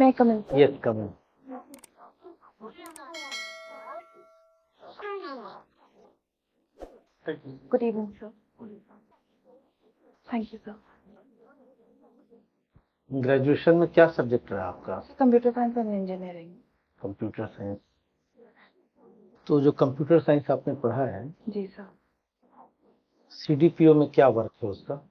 May I come in? Yes, come in. Good evening, sir. Thank you, sir. Graduation में क्या subject रहा आपका? Computer science and engineering. Computer science. तो जो computer science आपने पढ़ा है, जी सर। सीडीपीओ में क्या वर्क है उसका?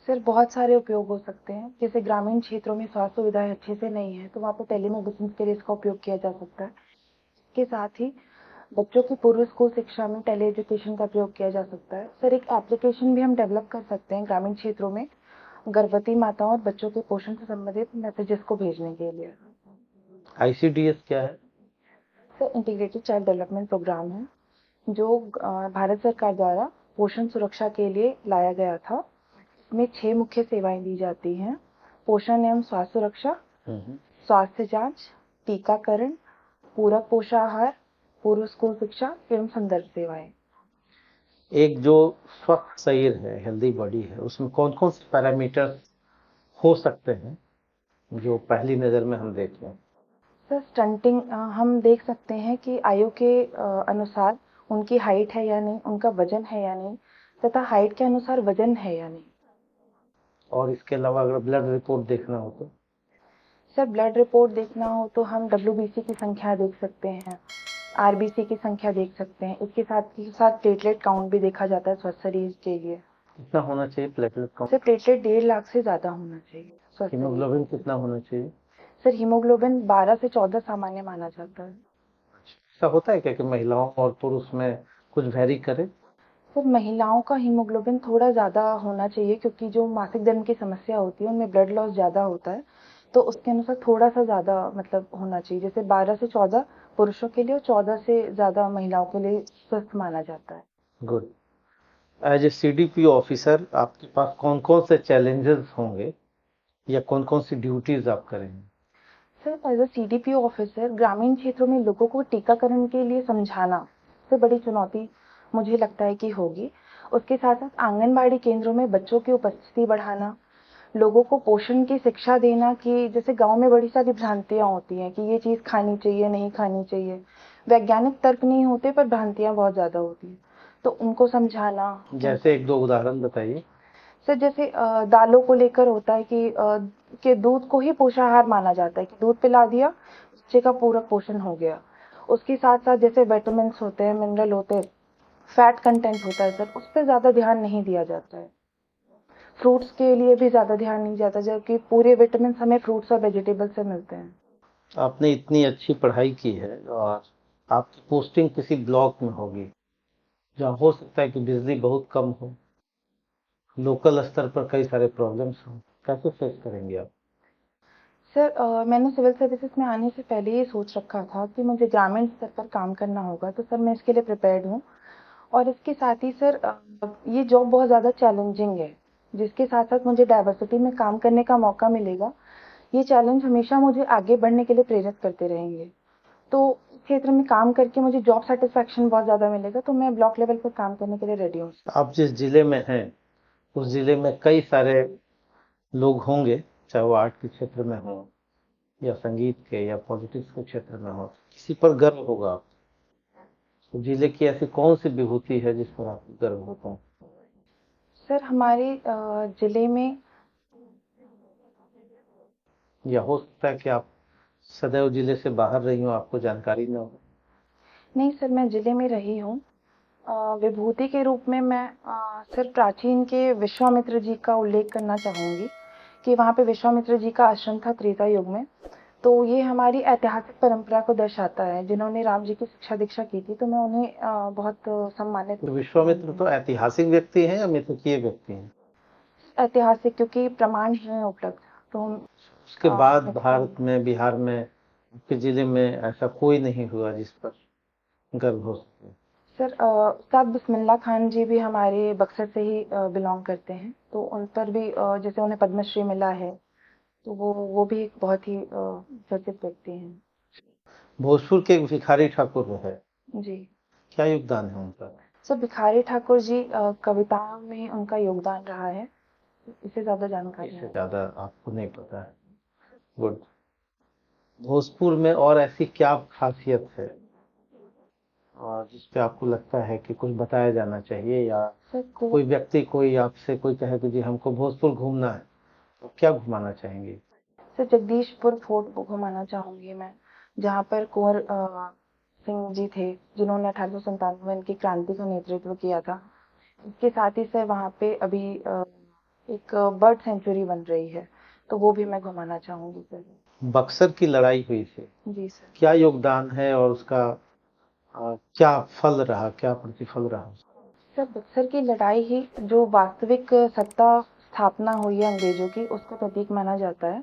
सर बहुत सारे उपयोग हो सकते हैं। जैसे ग्रामीण क्षेत्रों में स्वास्थ्य सुविधाएं अच्छे से नहीं है तो वहाँ पे टेलीमेडिसिन के लिए इसका उपयोग किया जा सकता है। इसके साथ ही बच्चों की पूर्व स्कूल शिक्षा में टेली एजुकेशन का प्रयोग किया जा सकता है। सर एक एप्लीकेशन भी हम डेवलप कर सकते हैं ग्रामीण क्षेत्रों में गर्भवती माताओं और बच्चों के पोषण से संबंधित मैसेजेस को भेजने के लिए। आईसीडीएस क्या है? Sir integrated child development programme है जो भारत सरकार द्वारा पोषण सुरक्षा के लिए लाया गया था। इसमें 6 मुख्य सेवाएं दी जाती हैं। पोषण एवं स्वास्थ्य सुरक्षा, स्वास्थ्य जांच, टीकाकरण, पूरक पोषाहार, पूर्व स्कूल शिक्षा एवं संदर्भ सेवाएं। एक जो स्वस्थ शरीर है, हेल्दी बॉडी है, उसमें कौन कौन से पैरामीटर्स हो सकते हैं जो पहली नज़र में हम देख लें? सर स्टंटिंग हम देख सकते हैं कि आयु के अनुसार उनकी हाइट है या नहीं, उनका वजन है या नहीं, तथा हाइट के अनुसार वजन है या नहीं। और इसके अलावा अगर ब्लड रिपोर्ट देखना हो तो? सर ब्लड रिपोर्ट देखना हो तो हम WBC की संख्या देख सकते हैं, RBC की संख्या देख सकते हैं। इसके साथ प्लेटलेट काउंट भी देखा जाता है स्वस्थ शरीर के लिए। कितना होना चाहिए platelet count? Sir platelet 1.5 lakh से ज़्यादा होना चाहिए स्वस्थ शरीर। हीमोग्लोबिन कितना होना चाहिए? सर हीमोग्लोबिन 12 से 14 सामान्य माना जाता है। ऐसा होता है क्या कि महिलाओं और पुरुष में कुछ वेरी करे? सर महिलाओं का हीमोग्लोबिन थोड़ा ज़्यादा होना चाहिए क्योंकि जो मासिक धर्म की समस्या होती है उनमें ब्लड लॉस ज़्यादा होता है, तो उसके अनुसार थोड़ा सा ज़्यादा मतलब होना चाहिए। जैसे 12 से 14 पुरुषों के लिए और 14 से ज़्यादा महिलाओं के लिए स्वस्थ माना जाता है। Good. As a CDPO officer आपके पास कौन कौन से चैलेंजेस होंगे या कौन कौन सी ड्यूटीज आप करेंगे? Sir as a CDPO officer ग्रामीण क्षेत्रों में लोगों को टीकाकरण के लिए समझाना सबसे बड़ी चुनौती मुझे लगता है कि होगी। उसके साथ साथ आंगनबाड़ी केंद्रों में बच्चों की उपस्थिति बढ़ाना, लोगों को पोषण की शिक्षा देना कि जैसे गांव में बड़ी सारी भ्रांतियां होती हैं कि ये चीज़ खानी चाहिए, नहीं खानी चाहिए। वैज्ञानिक तर्क नहीं होते पर भ्रांतियां बहुत ज़्यादा होती हैं, तो उनको समझाना। जैसे एक दो उदाहरण बताइए। सर जैसे दालों को लेकर होता है कि दूध को ही पोषाहार माना जाता है कि दूध पिला दिया बच्चे का पूरक पोषण हो गया। उसके साथ साथ जैसे विटामिन होते हैं, मिनरल होते हैं, फैट कंटेंट होता है सर, उस पर ज़्यादा ध्यान नहीं दिया जाता है। फ्रूट्स के लिए भी ज़्यादा ध्यान नहीं जाता जबकि पूरे विटामिन हमें फ्रूट्स और वेजिटेबल से मिलते हैं। आपने इतनी अच्छी पढ़ाई की है और आपकी पोस्टिंग किसी ब्लॉक में होगी जहाँ हो सकता है कि बिजली बहुत कम हो, लोकल स्तर पर कई सारे प्रॉब्लम्स हो, कैसे फेस करेंगे आप? सर मैंने सिविल सर्विसेज में आने से पहले ये सोच रखा था कि मुझे ग्रामीण स्तर पर काम करना होगा, तो सर मैं इसके लिए प्रिपेयर्ड हूँ। और इसके साथ ही सर ये जॉब बहुत ज़्यादा चैलेंजिंग है, जिसके साथ साथ मुझे डाइवर्सिटी में काम करने का मौका मिलेगा। ये चैलेंज हमेशा मुझे आगे बढ़ने के लिए प्रेरित करते रहेंगे। तो इस क्षेत्र में काम करके मुझे जॉब सेटिस्फैक्शन बहुत ज़्यादा मिलेगा, तो मैं ब्लॉक लेवल पर काम करने के लिए रेडी हूँ। आप जिस जिले में हैं उस जिले में कई सारे लोग होंगे, चाहे वो आर्ट के क्षेत्र में हो या संगीत के या पॉलिटिक्स के क्षेत्र में हो, किसी पर गर्व होगा आप। तो जिले की ऐसी कौन सी विभूति है जिस पर आपको गर्व होता है? सर हमारे जिले में या हो सकता है कि आप सदैव जिले से बाहर रही हो, आपको जानकारी न हो। नहीं सर, मैं जिले में रही हूँ। विभूति के रूप में मैं सर प्राचीन के विश्वामित्र जी का उल्लेख करना चाहूँगी कि वहाँ पे विश्वामित्र जी का आश्रम था त्रेता युग में। तो ये हमारी ऐतिहासिक परंपरा को दर्शाता है, जिन्होंने राम जी की शिक्षा दीक्षा की थी, तो मैं उन्हें बहुत सम्मानित। तो विश्वामित्र तो ऐतिहासिक व्यक्ति हैं या मिथकीय व्यक्ति हैं? ऐतिहासिक, क्योंकि प्रमाण हैं उपलब्ध, तो हम उसके बाद भारत में, बिहार में, आपके जिले में ऐसा कोई नहीं हुआ जिस पर गर्व हो सके? सर उस्ताद बिस्मिल्लाह खान जी भी हमारे बक्सर से ही बिलोंग करते हैं, तो उन पर भी जैसे उन्हें पद्मश्री मिला है, तो वो भी एक बहुत ही चर्चित व्यक्ति हैं। भोजपुर के एक भिखारी ठाकुर है, जी क्या योगदान है उनका? सर, भिखारी ठाकुर जी कविताओं में उनका योगदान रहा है, इससे ज़्यादा जानकारी इससे है। ज्यादा आपको नहीं पता है। गुड। भोजपुर में और ऐसी क्या खासियत है और जिस पे आपको लगता है कि कुछ बताया जाना चाहिए, या सर को कोई व्यक्ति कोई आपसे कोई कहे कि जी हमको भोजपुर घूमना है, तो क्या घुमाना चाहेंगे? सर जगदीशपुर फोर्ट घुमाना चाहूंगी मैं, जहाँ पर कुंवर सिंह जी थे, जिन्होंने 1897 की क्रांति का नेतृत्व किया था। इसके साथ ही सर वहाँ पे अभी एक बर्ड सेंचुरी बन रही है, तो वो भी मैं घुमाना चाहूंगी सर। बक्सर की लड़ाई हुई थी, जी सर। क्या योगदान है और उसका क्या फल रहा, क्या प्रतिफल रहा? सर बक्सर की लड़ाई ही जो वास्तविक सत्ता स्थापना हुई है अंग्रेजों की, उसका प्रतीक माना जाता है।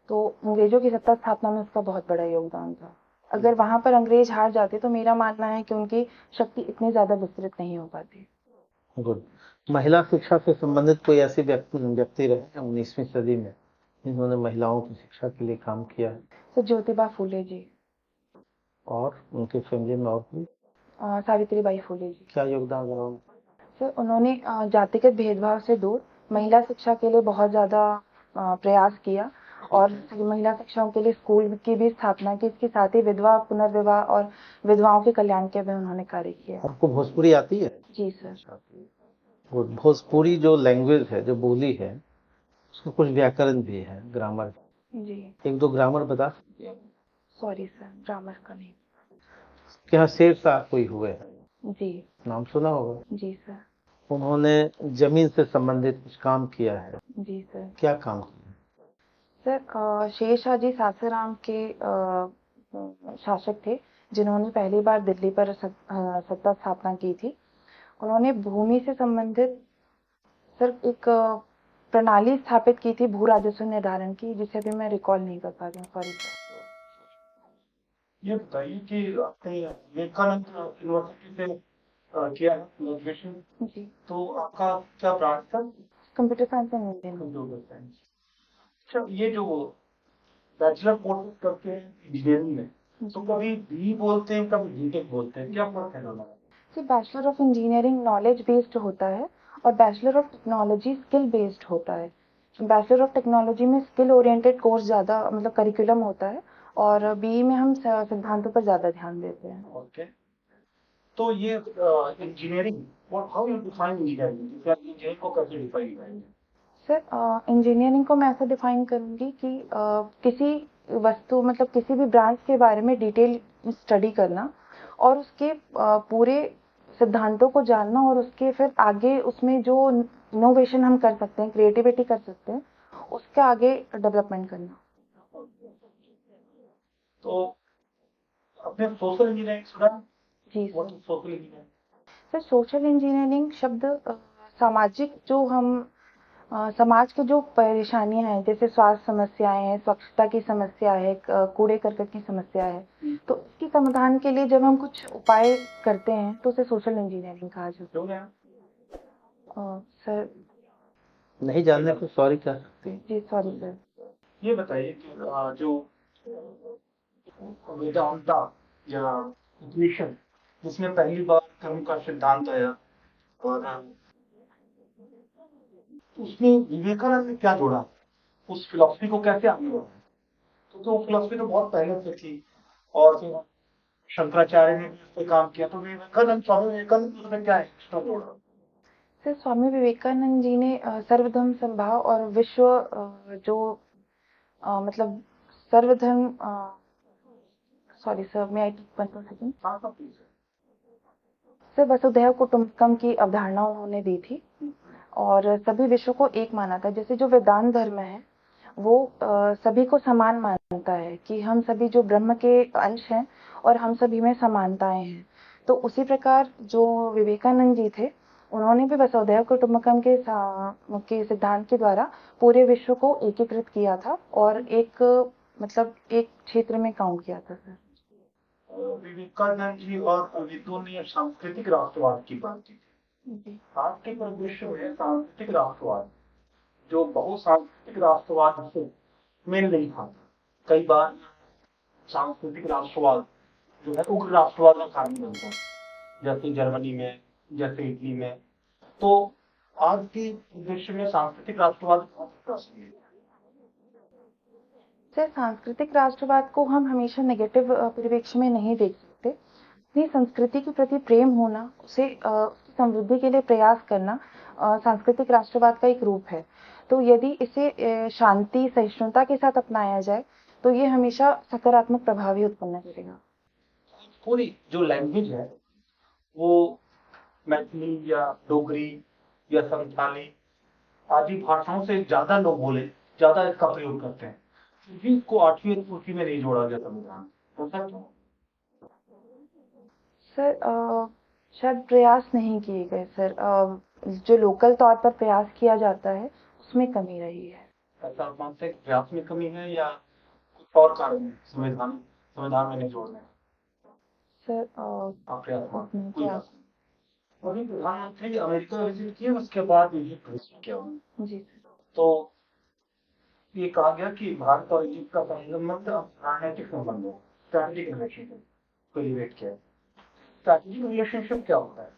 तो अंग्रेजों की सत्ता स्थापना में उसका बहुत बड़ा योगदान था। अगर वहां पर अंग्रेज हार जाते तो मेरा मानना है कि उनकी शक्ति इतनी ज्यादा विस्तृत नहीं हो पाती। गुड। महिला शिक्षा से संबंधित कोई ऐसे व्यक्ति रहे 19वीं सदी में जिन्होंने महिलाओं की शिक्षा के लिए काम किया है? सर ज्योतिबा फूले जी। और उनके फैमिली में और भी सावित्रीबाई फूले जी। क्या योगदान रहा उनका? सर उन्होंने जातिगत भेदभाव से दूर महिला शिक्षा के लिए बहुत ज्यादा प्रयास किया, और महिला शिक्षाओं के लिए स्कूल की भी स्थापना की। इसके साथ ही विधवा पुनर्विवाह और विधवाओं के कल्याण के भी उन्होंने कार्य किया। आपको भोजपुरी आती है? जी सर। गुड। भोजपुरी जो लैंग्वेज है, जो बोली है, उसका कुछ व्याकरण भी है, ग्रामर। जी। एक दो ग्रामर बता सकते हैं? सॉरी सर, ग्रामर का नहीं। क्या शेर शाह कोई हुए हैं, जी। नाम सुना होगा? जी सर। उन्होंने जमीन से संबंधित कुछ काम किया है, जी सर। क्या काम किया? सर शेरशाह जी सासाराम के शासक थे, जिन्होंने पहली बार दिल्ली पर सत्ता स्थापना की थी। उन्होंने भूमि से संबंधित सर एक प्रणाली स्थापित की थी भू राजस्व निर्धारण की, जिसे भी मैं रिकॉल नहीं कर पा रही हूँ, सॉरी सर। ये बताइए कि आपने विवेकानंद यूनिवर्सिटी से किया है ग्रेजुएशन, जी। तो आपका क्या ब्रांच था? Computer science and engineering. Computer science. अच्छा, ये जो बैचलर कोर्स करते हैं इंजीनियरिंग में, तो कभी बी बोलते हैं कभी बीटेक बोलते हैं, क्या फर्क है दोनों में? जी, bachelor of engineering knowledge based होता है और bachelor of technology skill based होता है। बैचलर ऑफ टेक्नोलॉजी में स्किल ओरिएंटेड कोर्स ज़्यादा मतलब करिकुलम होता है, और बीई में हम सिद्धांतों पर ज़्यादा ध्यान देते हैं। ओके, तो ये engineering, what how you define engineering, engineering को कैसे डिफाइन करेंगे? सर इंजीनियरिंग को मैं ऐसा डिफाइन करूंगी कि किसी वस्तु मतलब किसी भी ब्रांच के बारे में डिटेल स्टडी करना, और उसके पूरे सिद्धांतों को जानना, और उसके फिर आगे उसमें जो इनोवेशन हम कर सकते हैं, क्रिएटिविटी कर सकते हैं, उसके आगे डेवलपमेंट करना। तो आपने सोशल इंजीनियरिंग सुना? जी what sir. Is social engineering? Sir social engineering शब्द सामाजिक जो हम समाज की जो परेशानियां हैं, जैसे स्वास्थ्य समस्याएं हैं, स्वच्छता की समस्या है, कूड़े करकट की समस्या है, तो इसकी समाधान के लिए जब हम कुछ उपाय करते हैं तो उसे सोशल इंजीनियरिंग कहा जाता क्यों है? है। सर नहीं जानने को सॉरी कह सकते हैं। जी, सॉरी सर। ये बताइए कि जो वेदांता या उपनिषद, जिसमें पहली बार कर्म का सिद्धांत आया, और उसमें विवेकानंद ने क्या जोड़ा, उस फिलॉसफी को कैसे आगे बढ़ाया? तो फिलॉसफी तो बहुत पहले से थी, और फिर शंकराचार्य ने भी उस पर काम किया, तो विवेकानंद, स्वामी विवेकानंद ने उसमें क्या एक्स्ट्रा जोड़ा? सर स्वामी विवेकानंद जी ने सर्वधर्म समभाव और विश्व जो मतलब सर्वधर्म, सॉरी सर, मैं आई टेक 1 सेकंड। हाँ हाँ, प्लीज। सर वसुधैव कुटुंबकम की अवधारणा उन्होंने दी थी, और सभी विश्व को एक माना था। जैसे जो वेदांत धर्म है वो सभी को समान मानता है कि हम सभी जो ब्रह्म के अंश हैं और हम सभी में समानताएं हैं। तो उसी प्रकार जो विवेकानंद जी थे, उन्होंने भी वसुधैव कुटुंबकम के सिद्धांत के द्वारा पूरे विश्व को एकीकृत किया था, और एक मतलब एक क्षेत्र में काउंट किया था सर। विवेकानंद जी और अवितो ने सांस्कृतिक राष्ट्रवाद की बात की थी। जी। आज के परिदृश्य में सांस्कृतिक राष्ट्रवाद, जो बहुसांस्कृतिक राष्ट्रवाद से मेल नहीं खाता, कई बार सांस्कृतिक राष्ट्रवाद जो है उग्र राष्ट्रवाद का कारण बनता है, जैसे जर्मनी में, जैसे इटली में। तो आज के परिदृश्य में सांस्कृतिक राष्ट्रवाद बहुत प्रासंगिक है। सर सांस्कृतिक राष्ट्रवाद को हम हमेशा नेगेटिव परिप्रेक्ष्य में नहीं देख सकते। अपनी संस्कृति के प्रति प्रेम होना, उसे उसकी समृद्धि के लिए प्रयास करना सांस्कृतिक राष्ट्रवाद का एक रूप है। तो यदि इसे शांति, सहिष्णुता के साथ अपनाया जाए, तो ये हमेशा सकारात्मक प्रभाव ही उत्पन्न करेगा। पूरी जो लैंग्वेज है वो मैथिली या डोगरी या संथाली आदि भाषाओं से ज्यादा लोग बोले, ज्यादा इसका प्रयोग करते हैं, क्योंकि इसको 8वीं अनुसूची में नहीं जोड़ा गया संविधान। ऐसा क्यों? सर शायद प्रयास नहीं किए गए सर। जो लोकल तौर पर प्रयास किया जाता है उसमें कमी रही है। ऐसा आप मानते हैं कि प्रयास में कमी है या कुछ और कारण है संविधान संविधान में नहीं जोड़ने? सर आप प्रयास मानते हैं? कोई प्रयास। बात नहीं। अभी प्रधानमंत्री अमेरिका विजिट किए, उसके बाद इजिप्ट विजिट किया उन्होंने। जी तो ये कहा गया कि भारत और इजिप्ट का संबंध राजनीतिक संबंध है, स्ट्रैटेजिक रिलेशनशिप को एलिवेट किया। स्ट्रैटेजिक रिलेशनशिप क्या होता है?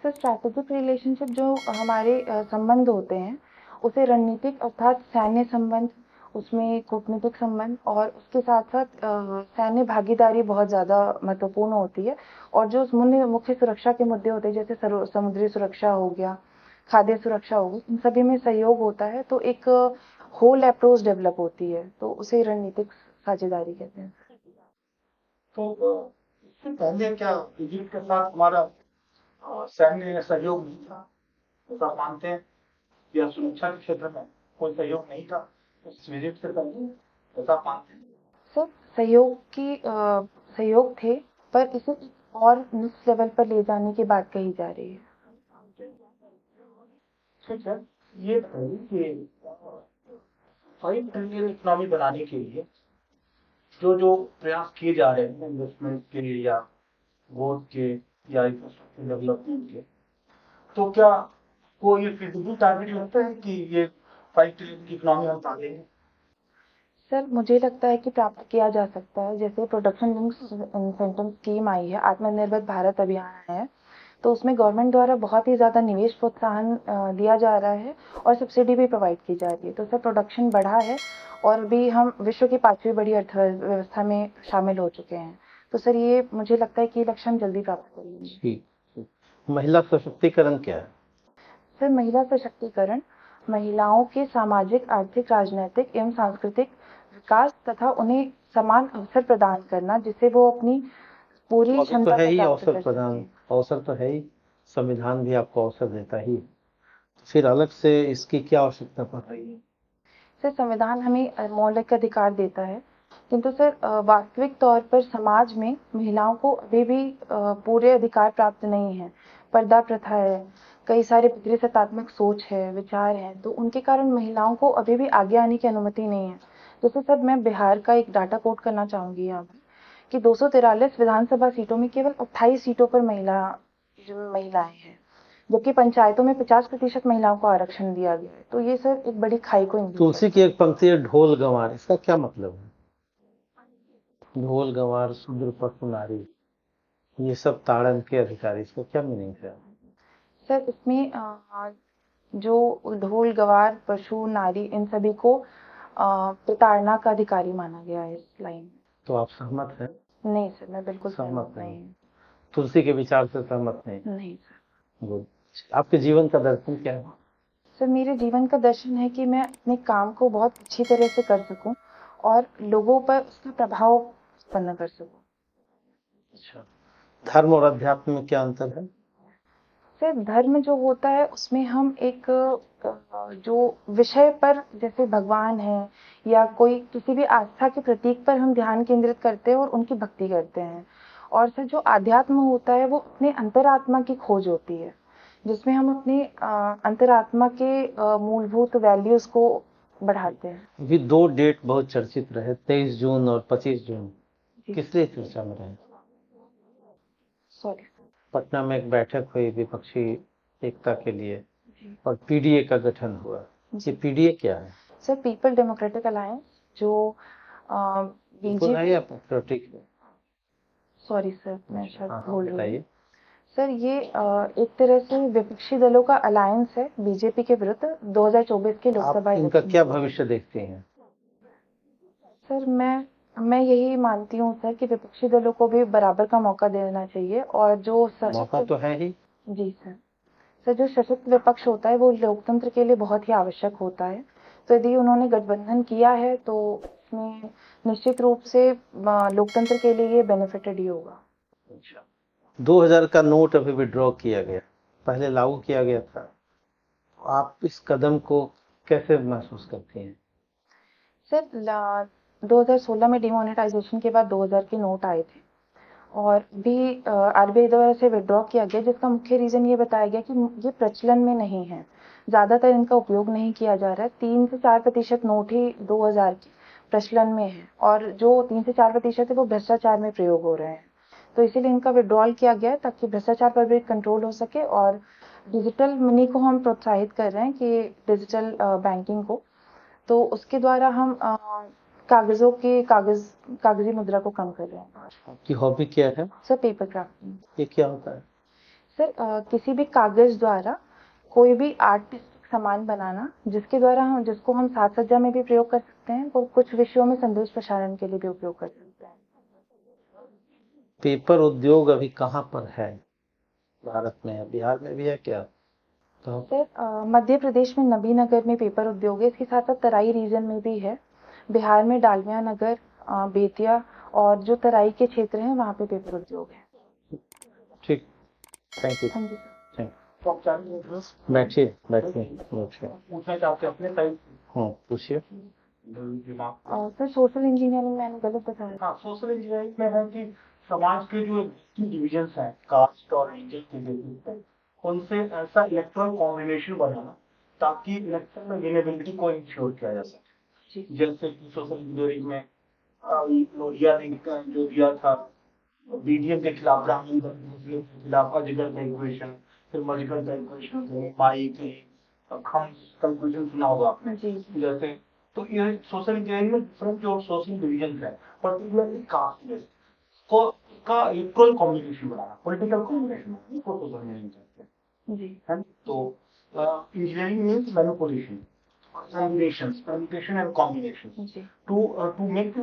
सर स्ट्रैटेजिक रिलेशनशिप जो हमारे संबंध होते हैं, उसे रणनीतिक अर्थात सैन्य संबंध, उसमें कूटनीतिक संबंध और उसके साथ साथ सैन्य भागीदारी बहुत ज़्यादा महत्वपूर्ण होती है। और जो मुख्य सुरक्षा के मुद्दे होते हैं, जैसे समुद्री सुरक्षा हो गया, खाद्य सुरक्षा हो गई, इन सभी में सहयोग होता है, तो एक होल अप्रोच डेवलप होती है, तो उसे रणनीतिक साझेदारी कहते हैं। तो इससे पहले क्या इजिप्ट के साथ हमारा सैन्य सहयोग नहीं था, ऐसा मानते हैं? या सुरक्षा के क्षेत्र में कोई सहयोग नहीं था इस विजिट से पहले, ऐसा मानते हैं? सर सहयोग थे, पर इसे और नेक्स्ट लेवल पर ले जाने की बात कही जा रही है। ठीक है, ये बताइए कि 5 ट्रिलियन इकोनॉमी बनाने के लिए जो प्रयास किए जा रहे हैं इन्वेस्टमेंट के या ग्रोथ के या इंफ्रास्ट्रक्चर डेवलपमेंट के, तो क्या को ये फिजिबल टारगेट लगता है कि ये 5 ट्रिलियन की इकोनॉमी हम पा लेंगे? सर मुझे लगता है कि प्राप्त किया जा सकता है। जैसे प्रोडक्शन लिंक्ड इंसेंटिव स्कीम आई है, आत्मनिर्भर भारत अभियान है, तो उसमें गवर्नमेंट द्वारा बहुत ही ज़्यादा निवेश प्रोत्साहन दिया जा रहा है और सब्सिडी भी प्रोवाइड की जा रही है। तो सर प्रोडक्शन बढ़ा है और अभी हम विश्व की 5वीं बड़ी अर्थव्यवस्था में शामिल हो चुके हैं। तो सर ये मुझे लगता है कि ये लक्ष्य हम जल्दी प्राप्त करेंगे। ठीक। महिला सशक्तिकरण क्या है? सर महिला सशक्तिकरण महिलाओं के सामाजिक, आर्थिक, राजनैतिक एवं सांस्कृतिक विकास तथा उन्हें समान अवसर प्रदान करना, जिससे वो अपनी पूरी तो क्षमता है को ही प्राप्त अवसर कर प्रदान, सकें। अवसर तो है ही, संविधान भी आपको अवसर देता ही, फिर अलग से इसकी क्या आवश्यकता पड़ रही है? सर संविधान हमें मौलिक अधिकार देता है, किंतु सर वास्तविक तौर पर समाज में महिलाओं को अभी भी पूरे अधिकार प्राप्त नहीं है। पर्दा प्रथा है, कई सारे पितृसत्तात्मक सोच है, विचार हैं, तो उनके कारण महिलाओं को अभी भी आगे आने की अनुमति नहीं है। जैसे सर मैं बिहार का एक डाटा कोट करना चाहूंगी यहाँ पर कि 243 विधानसभा सीटों में केवल 28 सीटों पर महिलाएं हैं, जबकि पंचायतों में 50% महिलाओं को आरक्षण दिया गया है। तो ये सर एक बड़ी खाई को इंगित तुलसी करता की एक पंक्ति है, ढोल गंवार, इसका क्या मतलब है? ढोल गंवार, शूद्र पशु नारी, ये सब ताड़न के अधिकारी, इसका क्या मीनिंग है? सर इसमें जो ढोल गवार, पशु, नारी, इन सभी को प्रताड़ना का अधिकारी माना गया है इस लाइन में। तो आप सहमत हैं? नहीं सर, मैं बिल्कुल सहमत सहमत नहीं हूँ। तुलसी के विचार से सहमत नहीं? नहीं सर। गुड। आपके जीवन का दर्शन क्या है? सर मेरे जीवन का दर्शन है कि मैं अपने काम को बहुत अच्छी तरह से कर सकूं और लोगों पर उसका प्रभाव उत्पन्न कर सकूं। अच्छा, धर्म और अध्यात्म में क्या अंतर है? सर धर्म जो होता है उसमें हम एक जो विषय पर, जैसे भगवान है या कोई किसी भी आस्था के प्रतीक पर हम ध्यान केंद्रित करते हैं और उनकी भक्ति करते हैं। और सर जो आध्यात्म होता है वो अपने अंतरात्मा की खोज होती है, जिसमें हम अपने अंतरात्मा के मूलभूत वैल्यूज को बढ़ाते हैं। अभी 2 डेट बहुत चर्चित रहे, 23 जून और 25 जून, जी किस लिए चर्चा में रहे? सॉरी। पटना में एक बैठक हुई विपक्षी एकता के लिए जी और पीडीए का गठन हुआ। ये पीडीए क्या है? सर पीपल डेमोक्रेटिक अलायंस, जो बिल्कुल है या पैट्रियोटिक है? सॉरी सर मैं शायद हाँ, भूल रही हूँ। बताइए। सर ये एक तरह से विपक्षी दलों का अलायंस है बीजेपी के विरुद्ध 2024 के आप लोकसभा इनका इलेक्शन। क्या भविष्य देखते हैं? सर मैं यही मानती हूँ सर कि विपक्षी दलों को भी बराबर का मौका देना चाहिए और जो मौका सशक्त तो है ही। जी सर जो सशक्त विपक्ष होता है वो लोकतंत्र के लिए बहुत ही आवश्यक होता है। तो यदि उन्होंने गठबंधन किया है तो इसमें निश्चित रूप से लोकतंत्र के लिए ये बेनिफिटेड ही होगा। अच्छा, 2000 का नोट अभी विड्रॉ किया गया, पहले लागू किया गया था। आप इस कदम को कैसे महसूस करती हैं? सर 2016 में डिमोनेटाइजेशन के बाद 2000 के नोट आए थे और भी आरबीआई द्वारा से विड्रॉ किया गया, जिसका मुख्य रीजन ये बताया गया कि ये प्रचलन में नहीं है, ज्यादातर इनका उपयोग नहीं किया जा रहा है। 3 से 4% नोट ही 2000 के प्रचलन में है और जो 3 से 4% है वो भ्रष्टाचार में प्रयोग हो रहे हैं। तो इसीलिए इनका विड्रॉल किया गया है ताकि भ्रष्टाचार पर भी कंट्रोल हो सके और डिजिटल मनी को हम प्रोत्साहित कर रहे हैं कि डिजिटल बैंकिंग को, तो उसके द्वारा हम कागजी मुद्रा को कम कर रहे हैं। आपकी हॉबी क्या है? Sir paper crafting. ये क्या होता है? सर किसी भी कागज द्वारा कोई भी आर्टिस्टिक सामान बनाना जिसको हम साज सज्जा में भी प्रयोग कर सकते हैं और कुछ विषयों में संदेश प्रसारण के लिए भी उपयोग कर सकते हैं। पेपर उद्योग अभी कहाँ पर है? भारत में है, बिहार में भी है क्या? तो सर मध्य प्रदेश में नबीनगर में पेपर उद्योग है, इसके साथ साथ तराई रीजन में भी है। बिहार में डालमिया नगर, बेतिया और जो तराई के क्षेत्र हैं वहाँ पे पेपर उद्योग है। ठीक, thank you. Thank you sir. Thank तो आप चाहेंगे बैठिए बैठिए बैठिए। पूछना चाहते हैं अपने साइड पूछिए। दिमाग सर सोशल इंजीनियरिंग मैंने गलत बताया। हाँ, सोशल इंजीनियरिंग में है कि समाज के जो डिविजन्स हैं कास्ट और रिलीजन के बेसिस पे उनसे ऐसा इलेक्ट्रल कॉम्बिनेशन बनाना ताकि इलेक्शन में विनेबिलिटी को इंश्योर किया जा सके। जी जैसे कि सोशल इंजीनियरिंग में लोहिया ने जो दिया था बीडीएम के खिलाफ, ब्राह्मण के खिलाफ अजगर का इक्वेशन, फिर मजगर का इक्वेशन, माई की हम कंक्लूजन सुना होगा आपने। जी जैसे तो ये सोशल इंजीनियरिंग में डिफरेंट जो सोशल डिविजन है, पर्टिकुलरली कास्ट बेस्ड को का इक्वल कॉम्बिनेशन बनाना, पॉलिटिकल कॉम्बिनेशन इसको सोशल इंजीनियरिंग कहते हैं। जी है ना? तो engineering means manipulation, permutation and combination जी to make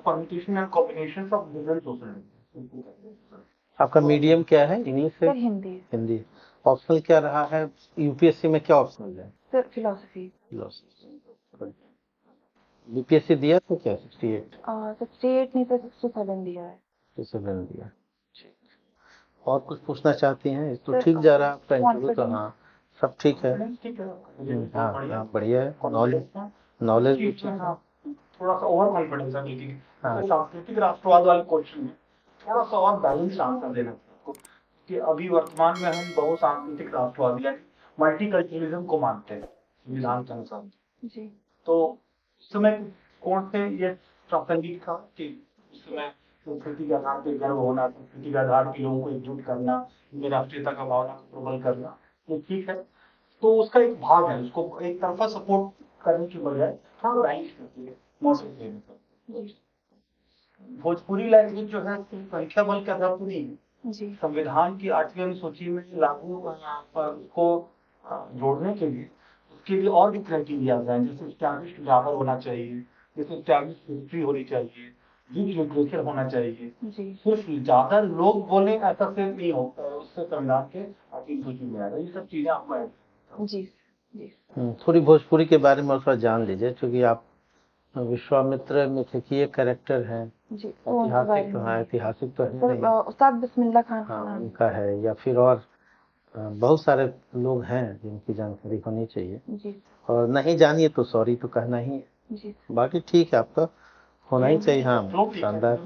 permutation and combinations of different social. आपका मीडियम क्या है? इंग्लिश से सर हिंदी। हिंदी। ऑप्शनल क्या रहा है? यूपीएससी में क्या ऑप्शनल है? Sir philosophy. बीपीएससी दिया तो क्या 68? 68 नहीं सर 67 दिया है। 67 दिया। ठीक। और कुछ पूछना चाहती हैं? तो सर, ठीक जा रहा है आपका इंटरव्यू तो? confidence- हाँ सब ठीक है। ठीक है, हाँ बढ़िया। हाँ बढ़िया है। नॉलेज भी ठीक है। हाँ, थोड़ा सा ओवर कॉन्फिडेंस है, लेकिन हाँ। सांस्कृतिक राष्ट्रवाद वाले क्वेश्चन में थोड़ा सा और बैलेंस आंसर देना आपको कि अभी वर्तमान में हम बहुसांस्कृतिक राष्ट्रवाद यानी मल्टीकल्चरलिज्म को मानते हैं संविधान के अनुसार। जी तो उस समय कौन से ये प्रासंगिक था कि उस समय संस्कृति के आधार पर गर्व होना, संस्कृति के आधार पर लोगों को एकजुट करना, उनमें राष्ट्रीयता का भावना को प्रबल करना, ये ठीक है। तो उसका एक भाग है, उसको एक तरफा सपोर्ट करने की बजाय थोड़ा राइट करती है मौसम देने पर। भोजपुरी लैंग्वेज जो है संख्या बल के आधार पर नहीं है। जी संविधान की 8वीं अनुसूची में लागू उसको जोड़ने के लिए उसके लिए और भी क्राइटेरिया हैं, जैसे एस्टैब्लिश्ड ग्रामर होना चाहिए, जैसे एस्टैब्लिश्ड हिस्ट्री होनी चाहिए, रिच लिटरेचर होना चाहिए। जी सिर्फ ज्यादा लोग बोले ऐसा से नहीं होता है, उससे संविधान के 8वीं अनुसूची में आएगा। ये सब चीजें आपको ऐड जी जी थोड़ी भोजपुरी के बारे में थोड़ा जान लीजिए, क्योंकि आप विश्वामित्र मिथकीय कैरेक्टर हैं। जी तो उनके बारे ऐतिहासिक तो में हाँ, ऐतिहासिक तो है सर नहीं। उस्ताद बिस्मिल्लाह खान का हाँ नाम। उनका है, या फिर और बहुत सारे लोग हैं जिनकी जानकारी होनी चाहिए। जी और नहीं जानिए तो सॉरी तो कहना ही है। जी बाकी ठीक है, आपका होना ही चाहिए। हाँ लोग ठीक है। शानदार।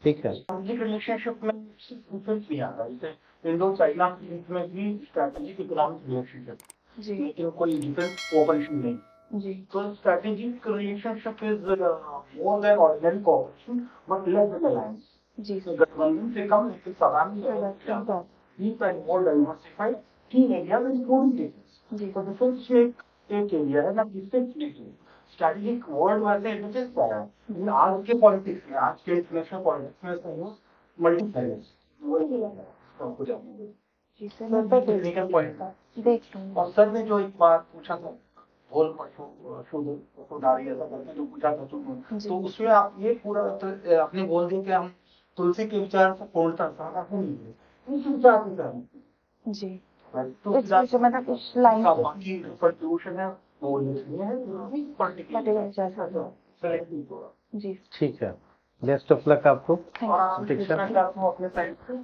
ठीक है। स्ट्रेटेजिक रिलेशनशिप में डिफरेंस नहीं आता, जैसे इंडो चाइना के बीच में भी स्ट्रेटेजिक इकोनॉमिक रिलेशनशिप, जी लेकिन कोई डिफेंस कोऑपरेशन नहीं। जी So strategic relationship is more than ordinary cooperation, but less than alliance. Ji So गठबंधन से कम एक साधारण deep and more diversified key areas including defense. जी तो डिफेंस में एक एरिया है ना, डिफेंस लेकिन स्ट्रेटेजिक वर्ड वैसे डिफेंस का है, लेकिन आज के पॉलिटिक्स में, आज के इंटरनेशनल पॉलिटिक्स में इसका मल्टीफेरेंस आपको जानना है। जी सर मैं पर टेक्निकल पॉइंट था। देख लूंगा। और सर ने जो एक बात पूछा था ढोल पशु शुद्ध नारी ऐसा करके जो पूजा कर चुके जी। तो उसमें आप ये पूरा आपने बोल दिया कि हम तुलसी के विचार से पूर्णतः सहमत नहीं है इस विचार से सहमत जी। तो इस विषय मतलब इस लाइन का बाकी कंट्रीब्यूशन है वो लिखनी है पर्टिकुलर विचार से। सेलेक्टिव होगा जी। ठीक है, बेस्ट ऑफ लक आपको। थैंक और यू। आप दूसरा क्लास में अपने साइड से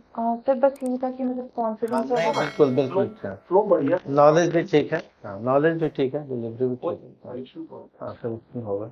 सर बस यही था कि मतलब कॉन्फिडेंस है वो बिल्कुल बिल्कुल, अच्छा। फ्लो बढ़िया नॉलेज भी ठीक है, हाँ नॉलेज भी ठीक है, डिलीवरी भी कोई ठीक है, इशू हाँ सब उसमें होगा।